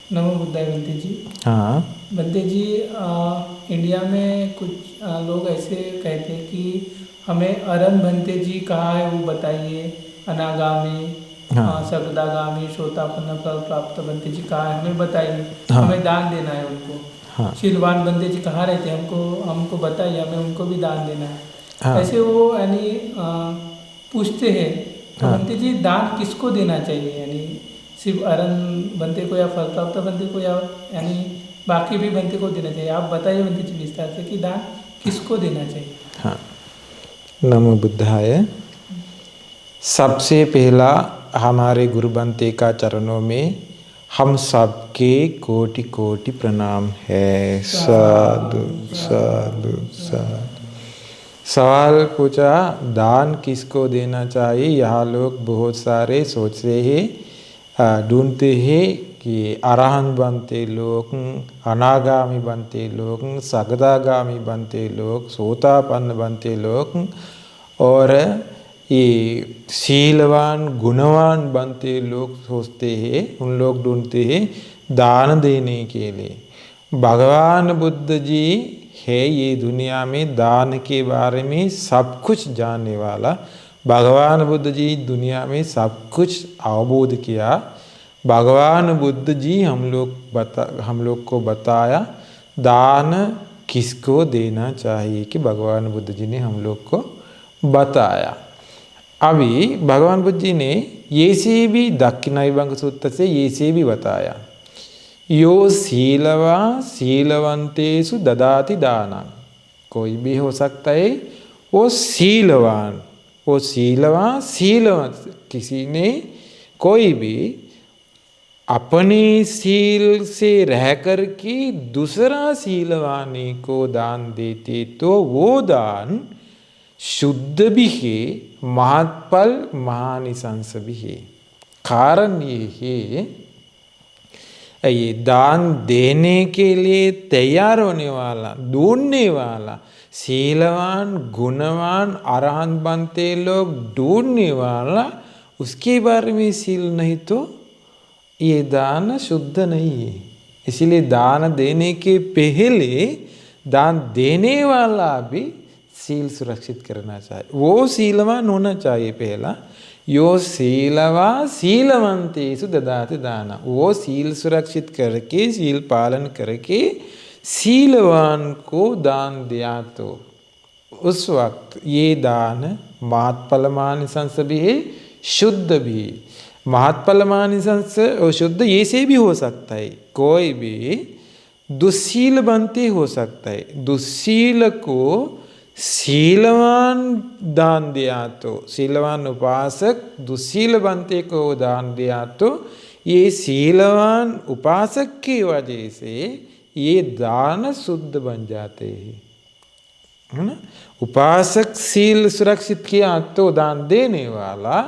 नमो बुद्धाय बंते जी। हाँ। बंते जी, इंडिया में कुछ लोग ऐसे कहते हैं कि हमें अरन बंते जी कहाँ है वो बताइए। अनागामी, हाँ। सगदागामी, शोतापन्न फल प्राप्त बंते जी कहाँ है हमें बताइए। हाँ। हमें दान देना है उनको। हाँ। शीलवान बंते जी कहाँ रहते हैं, हमको हमको बताइए, हमें उनको भी दान देना है। हाँ। ऐसे वो यानी पूछते हैं। तो हाँ। बंते जी, दान किसको देना चाहिए, यानी सिर्फ अरन बनते को या फल प्राप्त बनते को, या यानी बाकी भी बनते को देना चाहिए? आप बताइए बनते जी विस्तार से कि दान किसको देना चाहिए। हाँ। नमो बुद्धाय। सबसे पहला हमारे गुरु बनते का चरणों में हम सबके कोटि कोटि प्रणाम है। साधु साधु साधु साधु साधु। साधु। सवाल पूछा, दान किसको देना चाहिए। यहाँ लोग बहुत सारे सोच रहे हैं, ढूंढते हैं कि अरहंत बनते लोग, अनागामी बनते लोग, सगदागामी बनते लोग, सोतापन्न बनते लोग और ये शीलवान गुणवान बनते लोग सोचते हैं। उन लोग ढूंढते हैं दान देने के लिए। भगवान बुद्ध जी है ये दुनिया में दान के बारे में सब कुछ जानने वाला। भगवान बुद्ध जी दुनिया में सब कुछ अवबोध किया। भगवान बुद्ध जी हम लोग को बताया दान किसको देना चाहिए कि भगवान बुद्ध जी ने हम लोग को बताया। अभी भगवान बुद्ध जी ने ये से भी दक्षिणाविभंग सूत्र से ये से भी बताया, यो शीलवा शीलवंतेषु ददाति दानं। कोई भी हो सकता है वो शीलवान, वो शीलवान शीलवान किसी ने कोई भी अपने शील से रह कर के दूसरा शीलवानी को दान देते तो वो दान शुद्ध भी है, महत्फल महानिशंस भी है। कारण ये है, ये दान देने के लिए तैयार होने वाला, ढूंढने वाला, शीलवान गुणवान अरहंत बनते लोग ढूंढने वाला, उसके बारे में शील नहीं तो ये दान शुद्ध नहीं है। इसीलिए दान देने के पहले दान देने वाला भी शील सुरक्षित करना चाहिए। वो शीलवान होना चाहिए पहला। यो शीलवा शीलवंतेषु ददाति दान। वो शील सुरक्षित करके, शील पालन करके शीलवान को दान दिया तो उस वक्त ये दान महत्फल महानिशंस भी है, शुद्ध भी। महत्फल महानिशंस और शुद्ध ये से भी हो सकता है। कोई भी दुशील बनते हो सकता है। दुशील को शीलवान दान दिया तो, शीलवान उपासक दुशील बनते को दान दिया तो ये शीलवान उपासक की वजह से ये दान शुद्ध बन जाते हैं, है ना। उपासक शील सुरक्षित किया तो दान देने वाला,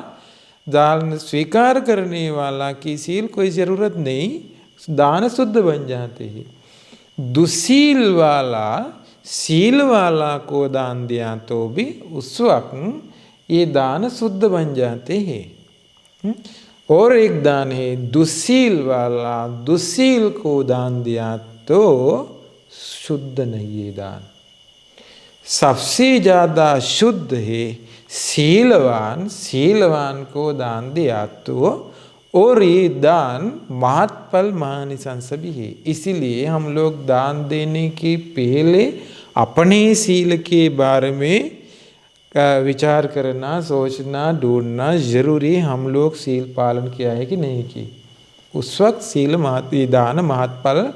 दान स्वीकार करने वाला की शील कोई जरूरत नहीं, दान शुद्ध बन जाते हैं। दुशील वाला शील वाला को दान दिया तो भी उस वक्त ये दान शुद्ध बन जाते हैं। और एक दान है दुशील वाला, दुशील को दान दिया तो शुद्ध नहीं है दान। सबसे ज्यादा शुद्ध है शीलवान, शीलवान को दान दिया तो, और ये दान महत्फल महानिशंस भी है। इसीलिए हम लोग दान देने के पहले अपने शील के बारे में विचार करना, सोचना, ढूंढना जरूरी। हम लोग शील पालन किया है कि नहीं की, उस वक्त शील दान महत्फल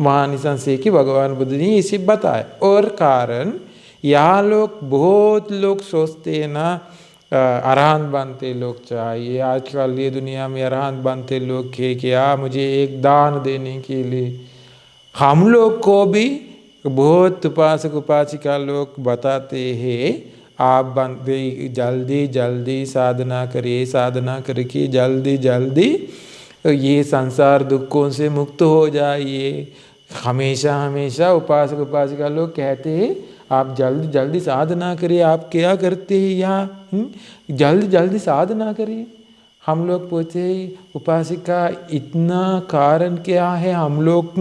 महानिशंस है कि भगवान बुद्ध ने इसे बताया। और कारण यहाँ लोग बहुत लोग सोचते हैं ना, अरहंत बनते लोग चाहिए। आजकल ये दुनिया में अरहंत बनते लोग के क्या मुझे एक दान देने के लिए। हम लोग को भी बहुत उपासक उपासिका लोग बताते हैं आप बनते जल्दी जल्दी साधना करिए, साधना करके जल्दी जल्दी ये संसार दुखों से मुक्त हो जाइए। हमेशा हमेशा उपासक उपासिका लोग कहते हैं आप जल्दी जल्दी साधना करिए। आप क्या करते हैं यहाँ, जल्दी जल्दी साधना करिए। हम लोग पूछे उपासिका इतना कारण क्या है, हम लोग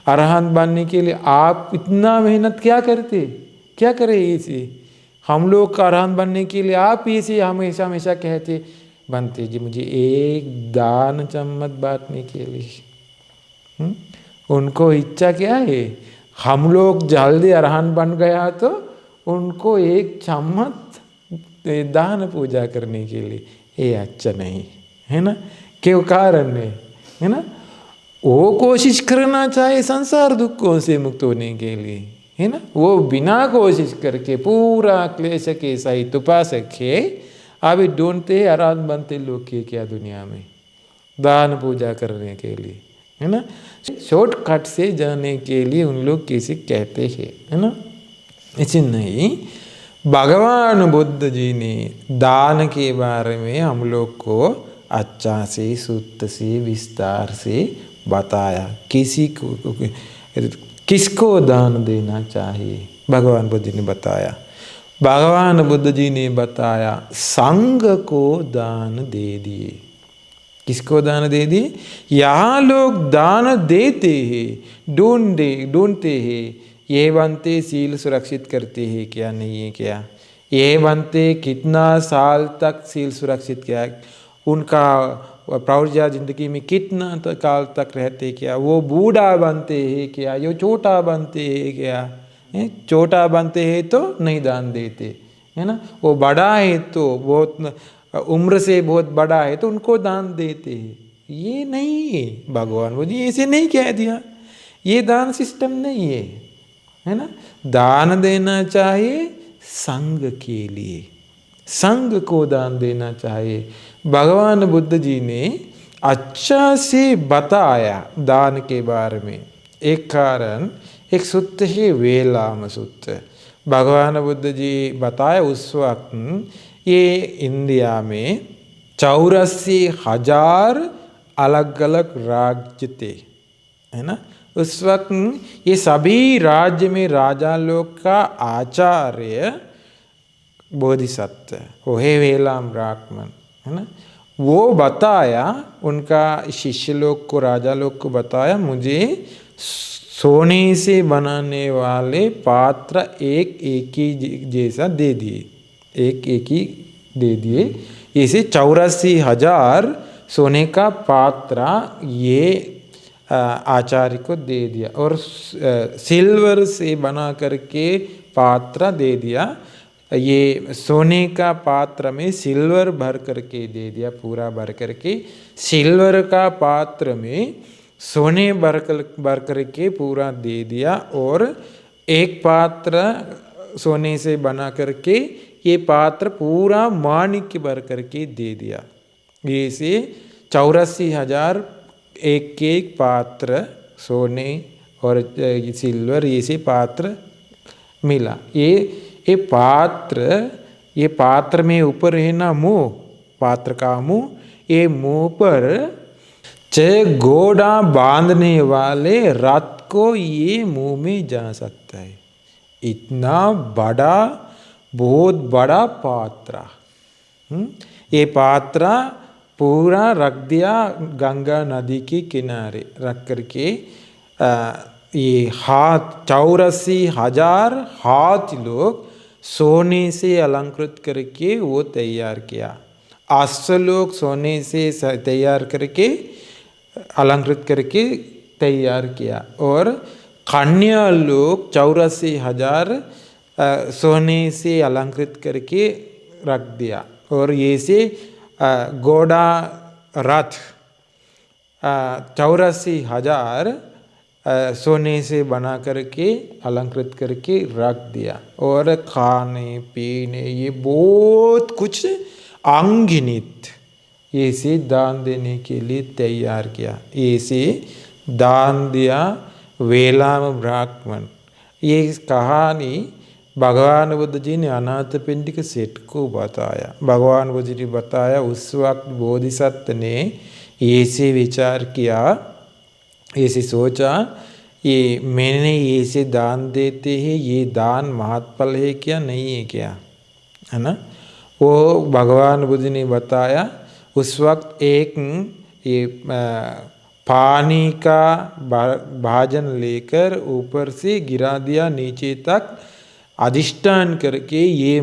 अरहंत बनने के लिए आप इतना मेहनत क्या करते, क्या करे इसे, हम लोग का अरहंत बनने के लिए आप इसे हमेशा हमेशा कहते बनते जी मुझे एक दान चम्मच बांटने के लिए। उनको इच्छा क्या है, हम लोग जल्दी अरहंत बन गया तो उनको एक चम्मच दान पूजा करने के लिए, ये अच्छा नहीं है ना, क्यों कारण है ना। वो कोशिश करना चाहे संसार दुखों से मुक्त होने के लिए है ना, वो बिना कोशिश करके पूरा क्लेश के सहित उपासक है, अभी ढूंढते अरहंत बनते लोग के क्या दुनिया में दान पूजा करने के लिए है ना, शॉर्टकट से जाने के लिए उन लोग किसी कहते हैं है ना। ऐसे नहीं, भगवान बुद्ध जी ने दान के बारे में हम लोग को अच्छा से शुद्ध से विस्तार से बताया, किसी को किसको दान देना चाहिए भगवान बुद्ध जी ने बताया। भगवान बुद्ध जी ने बताया संघ को दान दे दिए। किसको दान दे दिए, यहाँ लोग दान देते हैं, ढूंढते हैं, ये बनते सील सुरक्षित करते हैं क्या नहीं है क्या, ये बनते कितना साल तक सील सुरक्षित किया, उनका प्रौढ़ जिंदगी में कितना काल तक रहते क्या, वो बूढ़ा बनते हैं क्या, ये छोटा बनते हैं क्या, छोटा बनते हैं तो नहीं दान देते है ना, वो बड़ा है तो बहुत उम्र से बहुत बड़ा है तो उनको दान देते हैं, ये नहीं है भगवान वो जी ऐसे नहीं कह दिया, ये दान सिस्टम नहीं है ना। दान देना चाहिए संघ के लिए, संघ को दान देना चाहिए। भगवान बुद्ध जी ने अच्छा से बताया दान के बारे में। एक कारण एक सूत्र है वेलाम सूत्र, भगवान बुद्ध जी बताए उस वक्त ये इंडिया में 84,000 अलग अलग राज्य थे है ना। उस वक्त ये सभी राज्य में राजा लोग का आचार्य बोधिसत्व वो है वेलाम ब्राह्मण है ना, वो बताया उनका शिष्य लोग को राजा लोग को बताया मुझे सोने से बनाने वाले पात्र एक एक ही जैसा दे दिए, एक एक ही दे दिए, इसे 84,000 सोने का पात्र ये आचार्य को दे दिया और सिल्वर से बना करके पात्र दे दिया, ये सोने का पात्र में सिल्वर भर करके दे दिया, पूरा भर करके सिल्वर का पात्र में सोने भर करके पूरा दे दिया, और एक पात्र सोने से बना करके ये पात्र पूरा माणिक्य भर करके दे दिया। ये से 84,000 एक एक पात्र सोने और सिल्वर ये से पात्र मिला। ये पात्र में ऊपर है ना मुंह, पात्र का मुंह, ये मुंह पर 6 घोड़ा बांधने वाले रथ को ये मुंह में जा सकता है, इतना बड़ा बहुत बड़ा पात्र। ये पात्र पूरा रख दिया गंगा नदी के किनारे रख करके, ये 84,000 हाथ लोग सोने से अलंकृत करके वो तैयार किया। 800 लोग सोने से तैयार करके अलंकृत करके तैयार किया, और कन्या लोग 84,000 सोने से अलंकृत करके रख दिया, और ये से घोड़ा रथ 84,000 सोने से बना करके अलंकृत करके रख दिया, और खाने पीने ये बहुत कुछ अनगिनत ऐसे दान देने के लिए तैयार किया, ऐसे दान दिया वेलाम ब्राह्मण। ये कहानी भगवान बुद्ध जी ने अनाथपिंडिक सेठ को बताया। भगवान बुद्ध जी ने बताया उस वक्त बोधिसत्व ने ऐसे विचार किया, ऐसे सोचा, ये मैंने ऐसे दान देते हैं, ये दान महत्फल है क्या नहीं है क्या है ना। वो भगवान बुद्ध ने बताया उस वक्त एक ये पानी का भाजन लेकर ऊपर से गिरा दिया नीचे तक, अधिष्ठान करके ये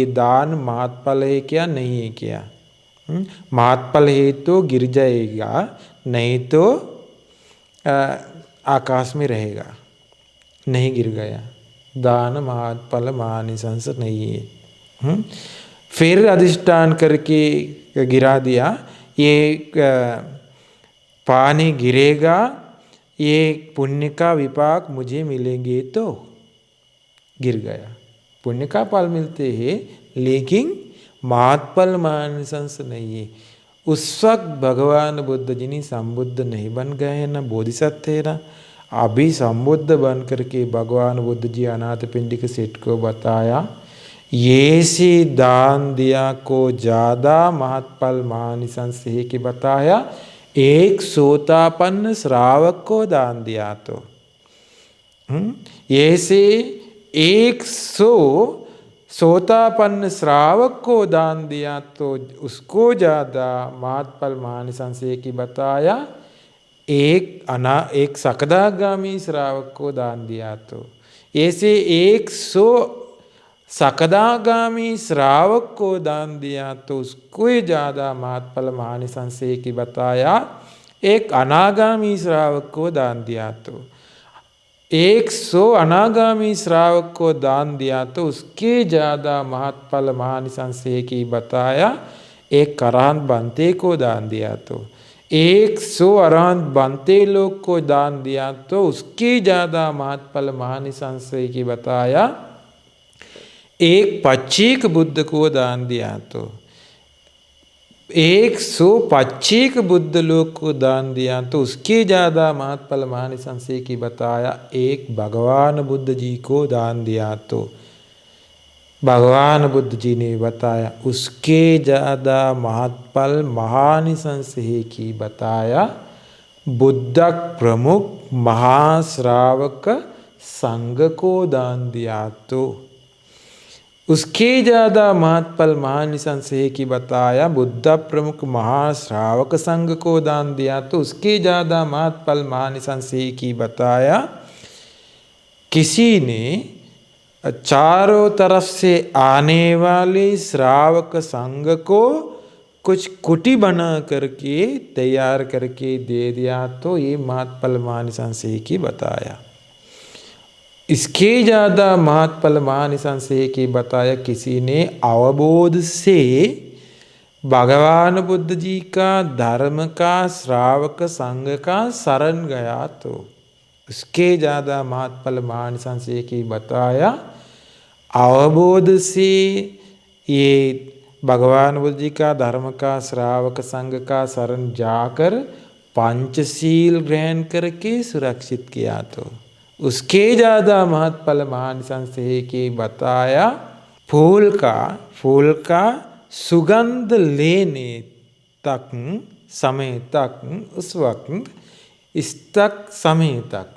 दान महात्फल है क्या, नहीं है क्या? महात्फल है तो गिर जाएगा, नहीं तो आकाश में रहेगा, नहीं गिर गया। दान महात्फल महानिशंस नहीं है। फिर अधिष्ठान करके गिरा दिया, ये पानी गिरेगा, ये पुण्य का विपाक मुझे मिलेंगे, तो गिर गया। पुण्य का फल मिलते हैं लेकिन महात्फल महानिशंस नहीं है। उस वक्त भगवान बुद्ध जी ने संबुद्ध नहीं बन गए ना बोधिसत्व है ना। अभी संबुद्ध बन करके भगवान बुद्ध जी अनाथ पिंडिक सेठ को बताया, ये से दान दिया को ज़्यादा महत्फल महानिशंस है कि बताया, एक सोतापन्न श्रावक को दान दिया तो ऐसे 100 सोतापन्न श्रावक को दान दिया तो उसको ज़्यादा महत्फल महानिशंस है कि बताया, एक सकदागामी श्रावक को दान दिया तो। ऐसे 100 सकदागामी श्रावक को दान दिया तो उसको ज़्यादा महत्फल महानिशंस है कि बताया, एक अनागामी श्रावक को दान दिया तो। 100 अनागामी श्रावक को दान दिया तो उसके ज़्यादा महत्फल महानिशंस है कि बताया, एक अरहंत बनते को दान दिया तो। 100 अरहंत बनते लोग को दान दिया तो उसके ज़्यादा महत्फल महानिशंस है कि बताया, एक पच्चीक बुद्ध को दान दिया तो। 125 बुद्ध लोग को दान दिया तो उसके ज़्यादा महत्फल महानिशंस है कि बताया, एक भगवान बुद्ध जी को दान दिया तो भगवान बुद्ध जी ने बताया उसके ज़्यादा महत्फल महानिशंस है कि बताया, बुद्ध प्रमुख महाश्रावक संघ को दान दिया तो उसके ज़्यादा महत्फल महानिशंस है कि बताया, बुद्ध प्रमुख महाश्रावक संघ को दान दिया तो उसके ज़्यादा महत्फल महानिशंस है कि बताया, किसी ने चारों तरफ से आने वाले श्रावक संघ को कुछ कुटी बना करके तैयार करके दे दिया तो ये महत्फल महानिशंस है कि बताया। इसके ज़्यादा महत्फल महानिशंस है कि बताया, किसी ने अवबोध से भगवान बुद्ध जी का धर्म का श्रावक संघ का शरण गया तो उसके ज़्यादा महत्फल महानिशंस है कि बताया, अवबोध से ये भगवान बुद्ध जी का धर्म का श्रावक संघ का शरण जाकर पंचशील ग्रहण करके सुरक्षित किया तो उसके ज़्यादा महत्फल महानिशंस है कि बताया, फूल का सुगंध लेने तक समय तक उस वक्त इस तक समय तक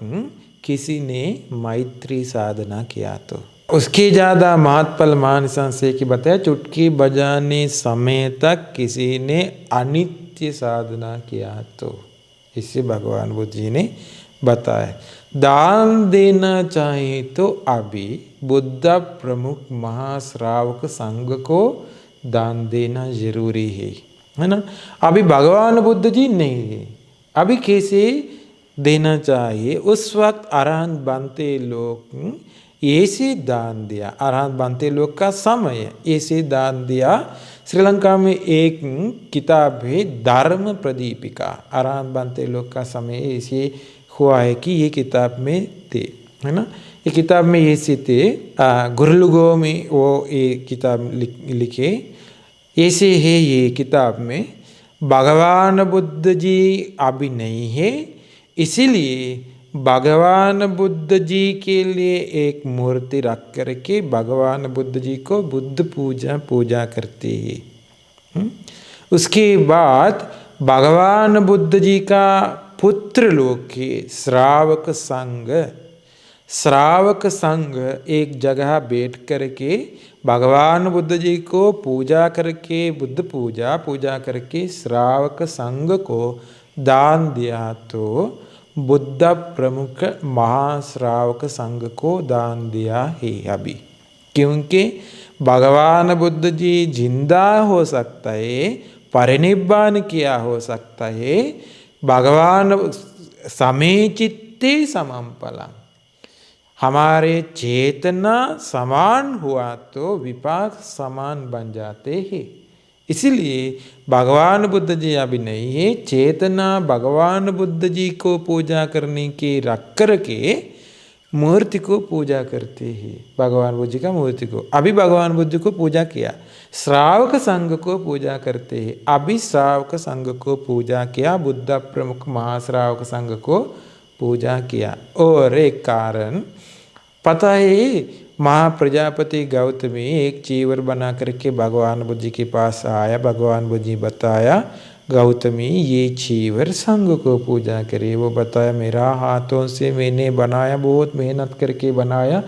किसी ने मैत्री साधना किया तो उसके ज़्यादा महत्फल महानिशंस है कि बताया, चुटकी बजाने समय तक किसी ने अनित्य साधना किया तो इससे भगवान बुद्ध जी ने बताया। दान देना चाहिए तो अभी बुद्ध प्रमुख महाश्रावक संघ को दान देना जरूरी है ना। अभी भगवान बुद्ध जी नहीं है, अभी कैसे देना चाहिए? उस वक्त अरहंत बनते लोग ऐसे दान दिया, अरहंत बनते लोग का समय ऐसे दान दिया। श्रीलंका में एक किताब है धर्म प्रदीपिका, अरहंत बनते लोग का समय ऐसे हुआ है कि ये किताब में थे, है ना। ये किताब में ऐसे थे, गुरलुगो में वो ये किताब लिखे ऐसे है। ये किताब में भगवान बुद्ध जी अभी नहीं है, इसीलिए भगवान बुद्ध जी के लिए एक मूर्ति रख करके भगवान बुद्ध जी को बुद्ध पूजा करते हैं। उसके बाद भगवान बुद्ध जी का पुत्र लोग के श्रावक संघ एक जगह बैठ करके भगवान बुद्ध जी को पूजा करके, बुद्ध पूजा करके श्रावक संघ को दान दिया तो बुद्ध प्रमुख महाश्रावक संघ को दान दिया है अभी। क्योंकि भगवान बुद्ध जी जिंदा हो सकता है, परिनिब्बान किया हो सकता है, भगवान समय चित्ते समम फलम्, हमारे चेतना समान हुआ तो विपाक समान बन जाते हैं। इसलिए भगवान बुद्ध जी अभी नहीं है, चेतना भगवान बुद्ध जी को पूजा करने के रख कर के मूर्ति को पूजा करते हैं, भगवान बुद्ध जी का मूर्ति को। अभी भगवान बुद्ध को पूजा किया, श्रावक संघ को पूजा करते हैं, अभी श्रावक संघ को पूजा किया, बुद्ध प्रमुख महाश्रावक संघ को पूजा किया। और एक कारण पता है, महाप्रजापति गौतमी एक चीवर बना करके भगवान बुद्ध जी के पास आया, भगवान बुद्ध जी बताया गौतमी ये चीवर संघ को पूजा करे। वो बताया मेरा हाथों से मैंने बनाया, बहुत मेहनत करके बनाया,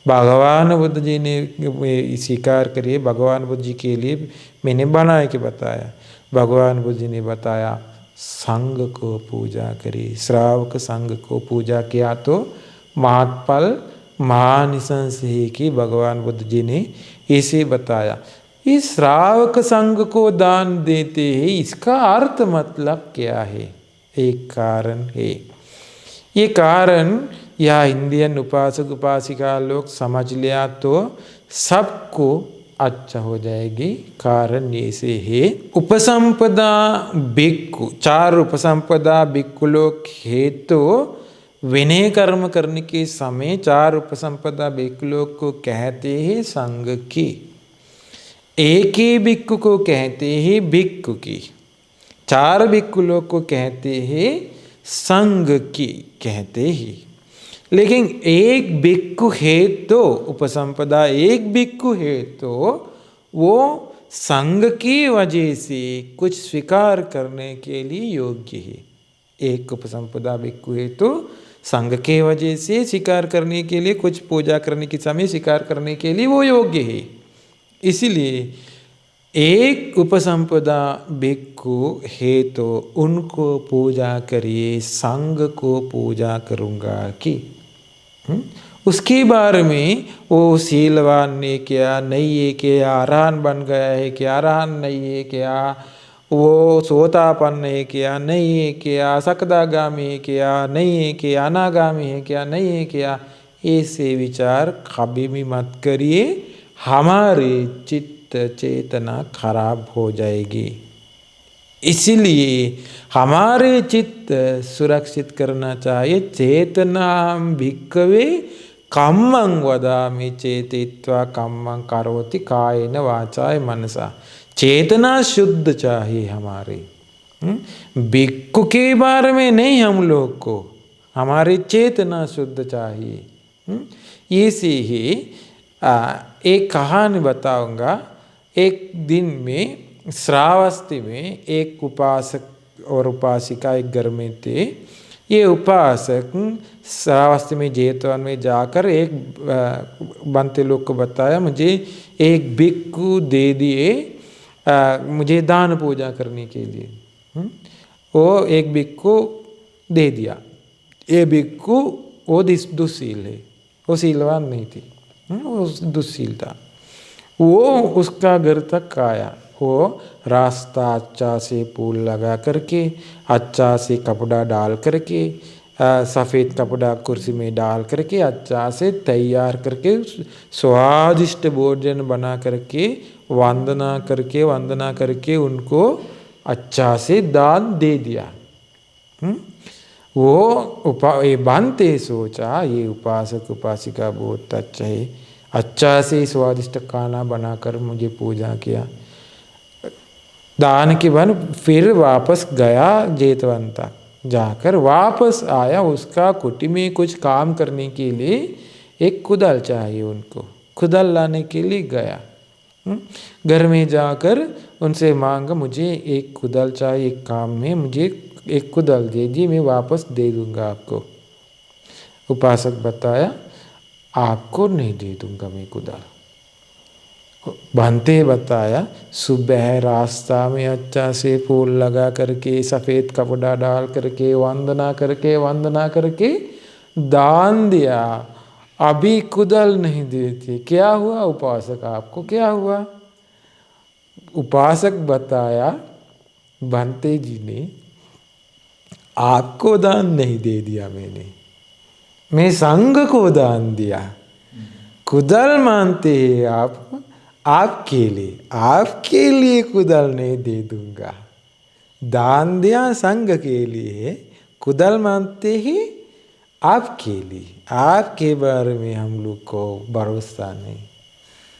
भगवान बुद्ध जी ने स्वीकार करिए, भगवान बुद्ध जी के लिए मैंने बना के बताया। भगवान बुद्ध जी ने बताया संघ को पूजा करिए, श्रावक संघ को पूजा किया तो महात्फल महानिशंस है कि भगवान बुद्ध जी ने इसे बताया। इस श्रावक संघ को दान देते हैं, इसका अर्थ मतलब क्या है? एक कारण है, ये कारण या इंडियन उपासक उपासिका लोग समझ लिया तो सबको अच्छा हो जाएगी। कारण ऐसे है, उपसंपदा भिक्खु, 4 उपसंपदा भिक्खु लोग है तो विनय कर्म करने के समय 4 उपसंपदा भिक्खु लोग को कहते हैं संघ की। एक ही भिक्खु को कहते हैं भिक्खु की, 4 भिक्खु लोग को कहते हैं संघ की कहते हैं। लेकिन एक भिक्खु है तो उपसंपदा एक भिक्खु है तो वो संघ की वजह से कुछ स्वीकार करने के लिए योग्य है। एक उपसंपदा भिक्खु है तो संघ के वजह से स्वीकार करने के लिए, कुछ पूजा करने के समय स्वीकार करने के लिए वो योग्य है। इसलिए एक उपसंपदा भिक्खु है तो उनको पूजा करिए, संघ को पूजा करूँगा कि उसके बारे में वो शीलवान ने क्या नहीं है, क्या अरहन बन गया है, क्या अरहन नहीं है, क्या वो सोतापन्न है, क्या नहीं है, क्या सकदागामी है, क्या नहीं है, क्या अनागामी है, क्या नहीं है, क्या ऐसे विचार कभी भी मत करिए, हमारे चित्त चेतना खराब हो जाएगी। इसलिए हमारे चित्त सुरक्षित करना चाहिए। चेतना भिक्खवे कम्मं वदामि चेतित्वा कम्मं करोति कायेन वाचा मनसा। चेतना शुद्ध चाहिए हमारे, भिक्खु के बारे में नहीं, हम लोग को हमारी चेतना शुद्ध चाहिए। ऐसे ही एक कहानी बताऊंगा। एक दिन में श्रावस्ती में एक उपासक और उपासिका एक घर में थे। ये उपासक श्रावस्ती में जेतवन में जाकर एक बनते लोग को बताया मुझे एक भिक्खु दे दिए मुझे दान पूजा करने के लिए। वो एक भिक्खु दे दिया। ये भिक्खु वो दुशील है, वो शीलवान नहीं थी, वो दुशील था। वो उसका घर तक आया, वो रास्ता अच्छा से फूल लगा करके, अच्छा से कपड़ा डाल करके, सफ़ेद कपड़ा कुर्सी में डाल करके, अच्छा से तैयार करके, स्वादिष्ट भोजन बना करके, वंदना करके उनको अच्छा से दान दे दिया। ये बनते सोचा ये उपासक उपासिका बहुत अच्छा है, अच्छा से स्वादिष्ट खाना बनाकर मुझे पूजा किया। दान के बाद फिर वापस गया जेतवन तक, जाकर वापस आया। उसका कुटी में कुछ काम करने के लिए एक कुदाल चाहिए, उनको कुदाल लाने के लिए गया। घर में जाकर उनसे मांगा मुझे एक कुदाल चाहिए, एक काम में मुझे एक कुदाल दे दी, मैं वापस दे दूंगा आपको। उपासक बताया आपको नहीं दे दूंगा मैं कुदाल, बनते बताया सुबह रास्ता में अच्छा से फूल लगा करके सफ़ेद कपड़ा डाल करके वंदना करके दान दिया। अभी कुदल नहीं देते, क्या हुआ उपासक? आपको क्या हुआ? उपासक बताया बनते जी ने, आपको दान नहीं दे दिया मैं संघ को दान दिया। कुदल मानते हैं आप, आपके लिए कुदल नहीं दे दूंगा। दान दिया संघ के लिए, कुदल मानते ही आपके लिए। आपके बारे में हम लोग को भरोसा नहीं,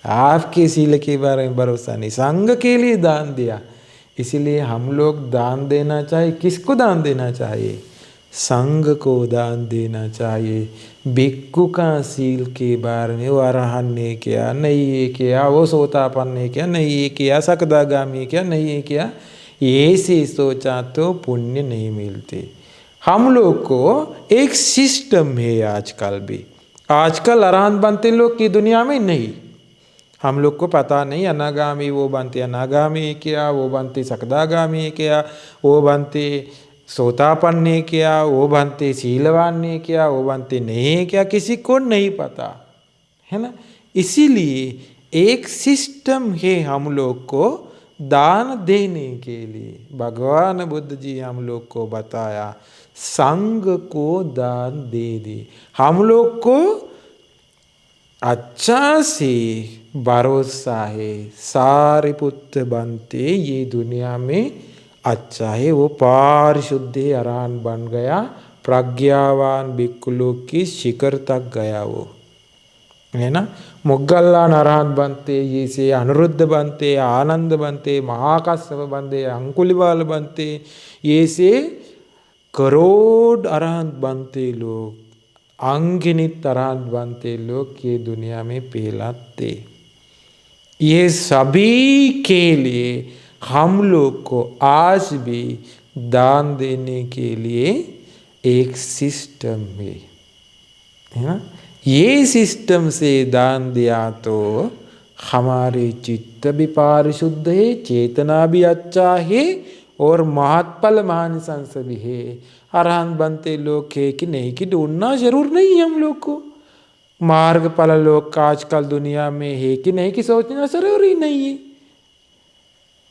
आपके शील के बारे में भरोसा नहीं, संघ के लिए दान दिया। इसलिए हम लोग दान देना चाहिए। किसको दान देना चाहिए? संघ को दान देना चाहिए। भिक्खु का शील के बारे में वो अरहन ने किया, नहीं ये किया, वो सोतापन ने किया, नहीं ये किया, सकदागामी किया, नहीं ये किया, ऐसे सोचा तो पुण्य नहीं मिलते। हम लोग को एक सिस्टम है आजकल भी। आजकल अरहंत बनते लोग की दुनिया में नहीं, हम लोग को पता नहीं। अनागामी वो बनते अनागामी किया, वो बनते सकदागामी किया, वो बनते सोतापन ने किया, वो बनते शीलवान ने किया, वो बनते नहीं किया, किसी को नहीं पता है ना। इसीलिए एक सिस्टम है हम लोग को दान देने के लिए। भगवान बुद्ध जी हम लोग को बताया संघ को दान दे। हम लोग को अच्छा से भरोसा है, सारिपुत्र बनते ये दुनिया में अच्छा है, वो पारिशुद्ध अरहंत बन गया, प्रज्ञावान भिक्खु लोग की शिखर तक गया वो, है ना। मुगल्लान अरहंत बनते, ये से अनिरुद्ध बनते, आनंद बनते, महाकाश्यप बनते, अंकुलिवाल बनते, ये से करोड़ अरहंत बनते लोग, अनगिनत अरहंत बनते लोग ये दुनिया में फैलाते। ये सभी के लिए हम लोग को आज भी दान देने के लिए एक सिस्टम है ना। ये सिस्टम से दान दिया तो हमारे चित्त भी पारिशुद्ध है, चेतना भी अच्छा है और महत्फल महानिशंस भी है। अरहंत बनते लोग है कि नहीं कि ढूंढना जरूर नहीं है हम लोग को। मार्ग फल लोग का आजकल दुनिया में है कि नहीं कि सोचना जरूरी नहीं है।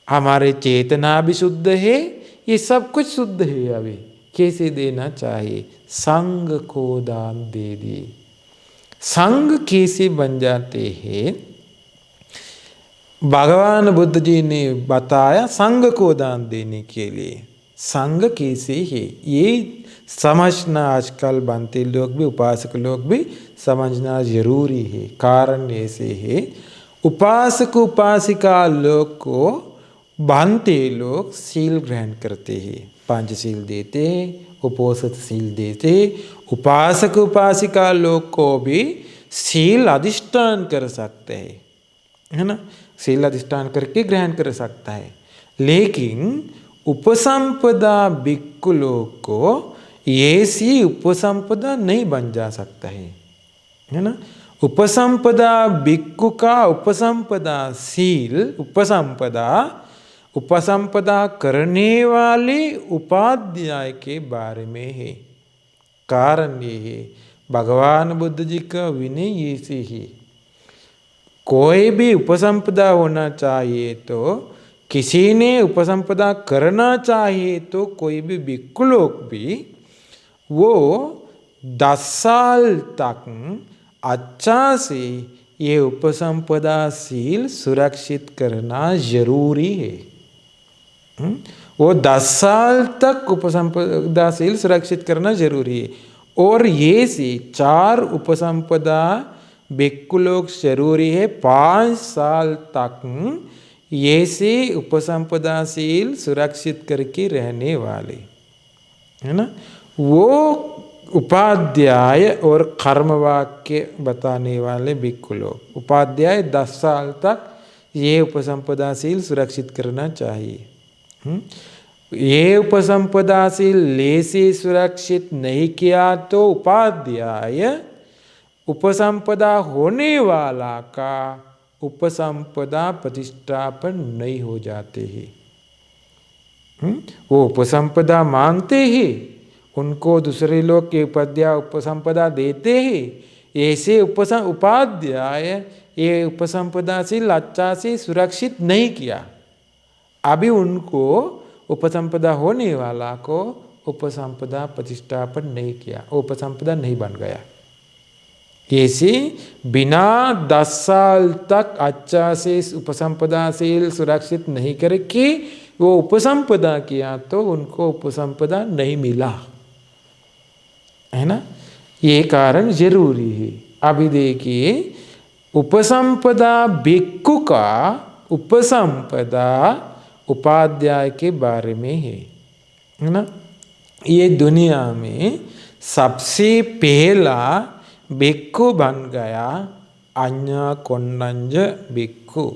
हमारे चेतना भी शुद्ध है, ये सब कुछ शुद्ध है। अभी कैसे देना चाहिए? संघ को दान दे दिए। संघ कैसे बन जाते हैं? भगवान बुद्ध जी ने बताया संघ को दान देने के लिए। संघ कैसे है ये समझना आजकल बनते लोग भी, उपासक लोग भी समझना जरूरी है। कारण ऐसे है, उपासक उपासिका लोग को बनते लोग शील ग्रहण करते हैं, पंचशील देते हैं, उपोषित शील देते हैं। उपासक उपासिका लोग को भी शील अधिष्ठान कर सकते हैं, है ना। शील अधिष्ठान करके ग्रहण कर सकता है। लेकिन उपसंपदा भिक्खु लोग को ऐसी उपसंपदा नहीं बन जा सकता है ना। उपसंपदा भिक्खु का उपसंपदा शील, उपसंपदा करने वाले उपाध्याय के बारे में है। कारण ये है, भगवान बुद्ध जी का विनय ऐसे ही, कोई भी उपसंपदा होना चाहिए तो, किसी ने उपसंपदा करना चाहिए तो कोई भी भिक्खु लोग भी वो 10 साल तक अच्छा से ये उपसंपदा शील सुरक्षित करना जरूरी है। वो 10 साल तक उपसंपदा शील सुरक्षित करना जरूरी है। और ये से 4 उपसंपदा भिक्खु लोग जरूरी है 5 साल तक ये से उपसंपदा शील सुरक्षित करके रहने वाले, है ना। वो उपाध्याय और कर्म वाक्य बताने वाले भिक्खु लोग, उपाध्याय 10 साल तक ये उपसंपदा शील सुरक्षित करना चाहिए। ये उपसंपदा शील ले से सुरक्षित नहीं किया तो उपाध्याय उपसंपदा होने वाला का उपसंपदा प्रतिष्ठापन नहीं हो जाते हैं। वो उपसंपदा मांगते हैं, उनको दूसरे लोग के उपाध्याय उपसंपदा देते हैं। ऐसे उपाध्याय ये उपसंपदा से लाचा से सुरक्षित नहीं किया, अभी उनको उपसंपदा होने वाला को उपसंपदा प्रतिष्ठापन नहीं किया, उपसंपदा नहीं बन गया। ऐसे बिना 10 साल तक अच्छा से उपसंपदा से सुरक्षित नहीं करके वो उपसंपदा किया तो उनको उपसंपदा नहीं मिला, है ना। ये कारण जरूरी है। अभी देखिए उपसंपदा भिक्खु का उपसंपदा उपाध्याय के बारे में है ना। ये दुनिया में सबसे पहला भिक्खु बन गया अन्य कोंडंज भिक्खु।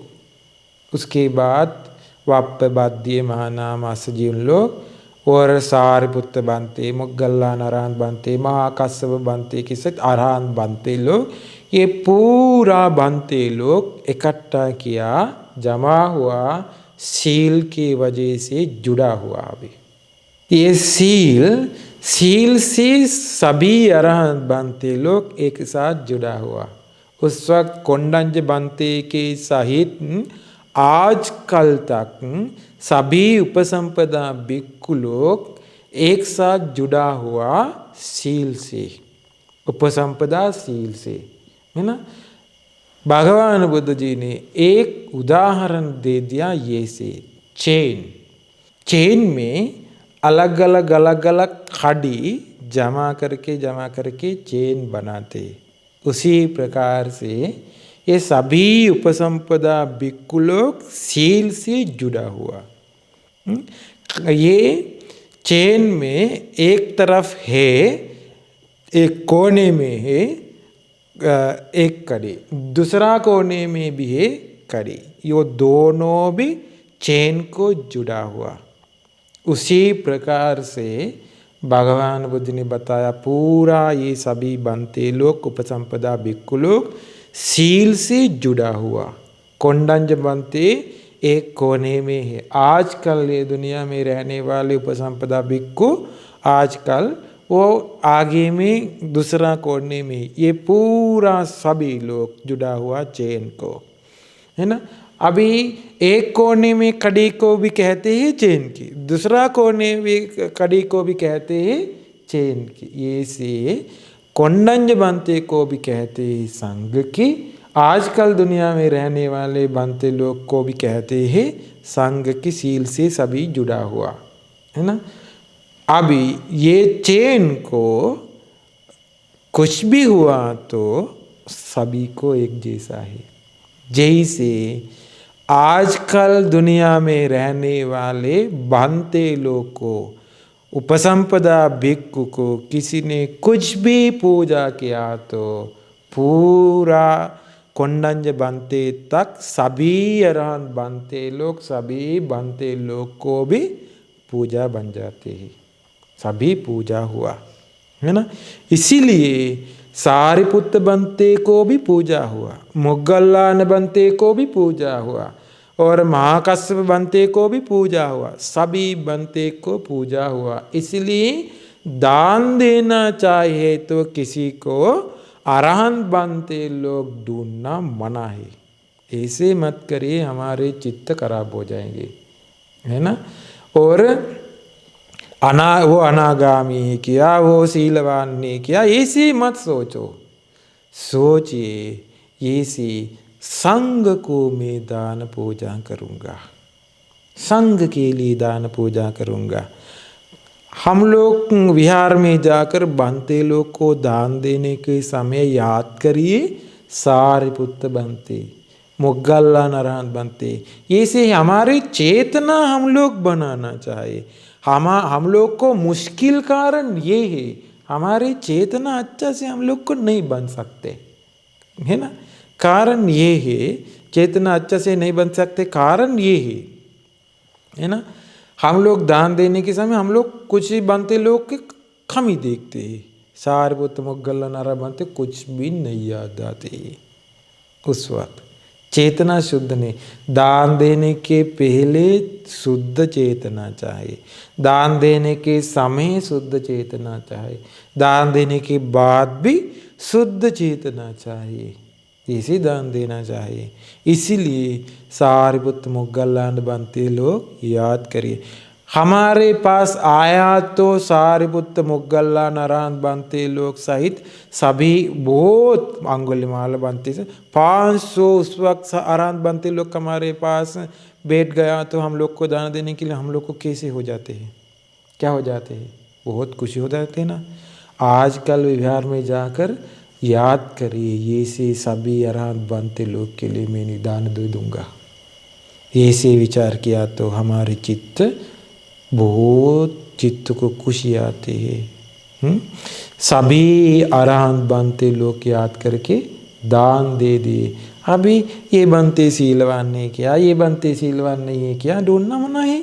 उसके बाद वाप्पबाद्य महानाम आसजीवन लोग और सारिपुत्र बनते, मोग्गल्लान अरहंत बनते, महाकश्यप बनते, किसी अरहंत बनते लोग, ये पूरा बनते लोग इकट्ठा किया, जमा हुआ, सील की वजह से जुड़ा हुआ। अभी ये सील से सभी अरहंत बनते लोग एक साथ जुड़ा हुआ। उस वक्त कोंडंज बनते के सहित आज कल तक सभी उपसंपदा भिक्खु लोग एक साथ जुड़ा हुआ सील से, उपसंपदा सील से, है ना। भगवान बुद्ध जी ने एक उदाहरण दे दिया, ये से चेन में अलग अलग खड़ी जमा करके चेन बनाते। उसी प्रकार से ये सभी उपसंपदा भिक्खु लोग सील से जुड़ा हुआ। ये चेन में एक तरफ है, एक कोने में है एक कड़ी, दूसरा कोने में भी है कड़ी, ये दोनों भी चेन को जुड़ा हुआ। उसी प्रकार से भगवान बुद्ध ने बताया पूरा ये सभी बनते लोग उपसंपदा भिक्खु लोग सील से जुड़ा हुआ। कोंडंज बनते एक कोने में है। आजकल ये दुनिया में रहने वाले उपसंपदा भिक्खु आजकल वो आगे में दूसरा कोने में, ये पूरा सभी लोग जुड़ा हुआ चेन को, है ना। अभी एक कोने में कड़ी को भी कहते हैं चेन की, दूसरा कोने में कड़ी को भी कहते हैं चेन की। ये से कोंडंज बनते को भी कहते हैं संघ की। आजकल दुनिया में रहने वाले बनते लोग को भी कहते हैं संघ की सील से सभी जुड़ा हुआ, है ना। अभी ये चेन को कुछ भी हुआ तो सभी को एक जैसा है। जैसे आजकल दुनिया में रहने वाले बनते लोग को, उपसंपदा भिक्खु को किसी ने कुछ भी पूजा किया तो पूरा कोंडंज बनते तक सभी अरहंत बनते लोग, सभी बनते लोग को भी पूजा बन जाते हैं, सभी पूजा हुआ, है ना। इसीलिए सारिपुत्र बनते को भी पूजा हुआ, मोग्गल्लान बनते को भी पूजा हुआ, और महाकश्यप बनते को भी पूजा हुआ, सभी बनते को पूजा हुआ। इसलिए दान देना चाहिए तो किसी को अरहंत बनते लोग ढूंढना मना है। ऐसे मत करिए, हमारे चित्त खराब हो जाएंगे, है ना। और वो अनागामी किया, वो सीलवान ने किया, ऐसे मत सोचो। सोचिए ऐसे संघ को मैं दान पूजा करूँगा, संघ के लिए दान पूजा करूँगा। हम लोग विहार में जाकर बनते लोग को दान देने के समय याद करिए सारिपुत्र बनते, मोग्गल्लान अरहंत बनते। ऐसे हमारी चेतना हम लोग बनाना चाहिए। हम लोग को मुश्किल कारण ये है, हमारी चेतना अच्छा से हम लोग को नहीं बन सकते, है ना। कारण ये है, चेतना अच्छा से नहीं बन सकते, कारण ये है ना। हम लोग दान देने के समय हम लोग कुछ ही बनते लोग के कमी देखते हैं। सारिपुत्र मोग्गल्लान अरहंत बनते कुछ भी नहीं याद आते उस वक्त। चेतना शुद्ध नहीं, दान देने के पहले शुद्ध चेतना चाहिए, दान देने के समय शुद्ध चेतना चाहिए, दान देने के बाद भी शुद्ध चेतना चाहिए, इसी दान देना चाहिए। इसीलिए सारिपुत्र मोग्गललान बनते लोग याद करिए, हमारे पास आया तो सारिपुत्र मोग्गललान अरहंत बनते लोग सहित सभी बहुत अंगुलिमाल बनते से 500 उस वक्त अरहंत बनते लोग हमारे पास बैठ गया तो हम लोग को दान देने के लिए हम लोग को कैसे हो जाते हैं, क्या हो जाते हैं, बहुत खुशी हो जाते हैं ना। आजकल विहार में जाकर याद करिए, ये से सभी अरहंत बनते लोग के लिए मैं दान दे दूंगा, ऐसे विचार किया तो हमारे चित्त बहुत चित्त को खुशी आती है। सभी अरहंत बनते लोग याद करके दान दे दिए। अभी ये बनते सीलवान नहीं किया, ये बनते सीलवान नहीं है किया, ढूंढना मना है,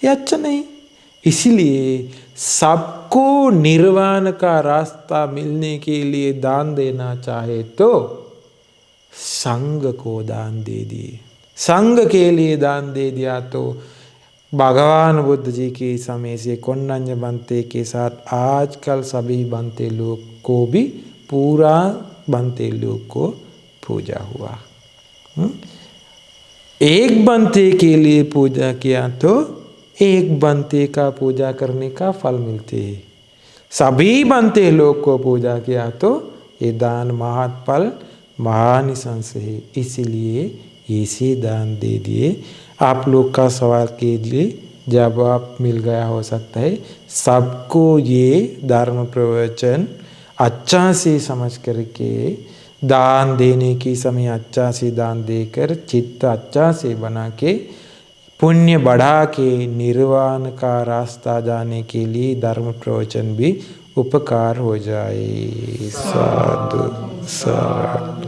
ये अच्छा नहीं। इसलिए सबको निर्वाण का रास्ता मिलने के लिए दान देना चाहे तो संघ को दान दे दिए, संघ के लिए दान दे दिया तो भगवान बुद्ध जी के समय से कोंडन्य बनते के साथ आजकल सभी बनते लोग को भी पूरा बनते लोग को पूजा हुआ। एक बनते के लिए पूजा किया तो एक बनते का पूजा करने का फल मिलते है, सभी बनते लोग को पूजा किया तो ये दान महाफल महानिशंस है। इसीलिए इसी दान दे दिए। आप लोग का सवाल के लिए जवाब मिल गया हो सकता है। सबको ये धर्म प्रवचन अच्छा से समझ करके दान देने की समय अच्छा से दान देकर चित्त अच्छा से बना के पुण्य बढ़ा के निर्वाण का रास्ता जाने के लिए धर्म प्रवचन भी उपकार हो जाए। साधु साधु।